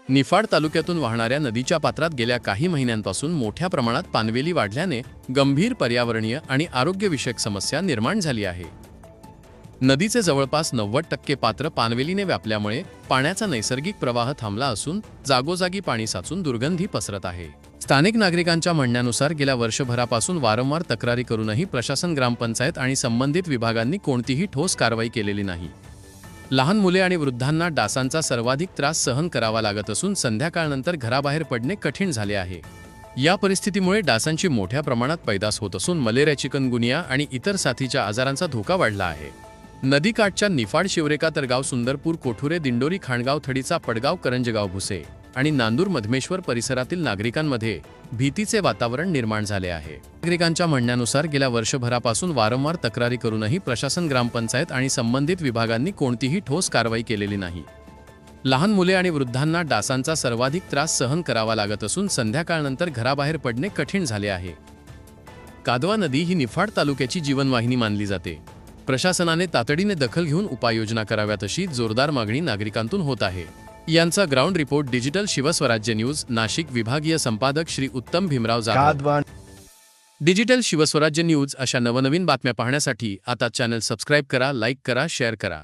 निफाड तालुक्यातून वाहणाऱ्या नदीच्या पात्रात गेल्या काही महिन्यांपासून मोठ्या प्रमाणात पानवेली वाढल्याने गंभीर पर्यावरणीय आणि आरोग्यविषयक समस्या निर्माण झाली आहे। नदीचे जवळपास 90% पात्र पानवेलीने व्यापल्यामुळे पाण्याचा नैसर्गिक प्रवाह थांबला असून जागोजागी पाणी साचून दुर्गंधी पसरत आहे। स्थानिक नागरिकांच्या म्हणण्यानुसार गेल्या वर्षभरापासून वारंवार तक्रारी करूनही प्रशासन, ग्रामपंचायत आणि संबंधित विभागांनी कोणतीही ठोस कारवाई केलेली नाही। लहान मुले आणि वृद्धांना डासांचा सर्वाधिक त्रास सहन करावा लागत असून संध्याकाळनंतर घराबाहेर पडणे कठीण झाले आहे। या परिस्थितीमुळे डासांची मोठ्या प्रमाणात पैदास होत असून मलेरिया, चिकनगुनिया आणि इतर साथीच्या आजारांचा धोका वाढला आहे। नदीकाठच्या निफाड, शिवरेका, तरगाव, सुंदरपूर, कोठुरे, दिंडोरी, खाणगाव, थडीचा, पडगाव, करंजगाव, भुसे आणि नांदूर, मधमेश्वर परिसरातील नागरिकांमध्ये भीतीचे वातावरण निर्माण झाले आहे। नागरिकांच्या म्हणण्यानुसार गेल्या वर्षभरापासून वारंवार तक्रारी करूनही प्रशासन, ग्रामपंचायत आणि संबंधित विभागांनी कोणतीही ठोस कारवाई केलेली नाही। लहान मुले आणि वृद्धांना डासांचा सर्वाधिक त्रास सहन करावा लागत असून संध्याकाळनंतर घराबाहेर पडणे कठीण झाले आहे। कादवा नदी ही निफाड तालुक्याची जीवनवाहिनी मानली जाते। प्रशासनाने तातडीने दखल घेऊन उपाययोजना कराव्यात अशी जोरदार मागणी नागरिकांतून होत आहे। यांचा ground report digital Shivswarajya news, Nashik. विभागीय संपादक श्री उत्तम भीमराव जाधव। डिजिटल शिवस्वराज्य न्यूज अशा नवनवीन बातम्या पाहण्यासाठी आता चॅनल सबस्क्राईब करा, लाईक करा, शेअर करा।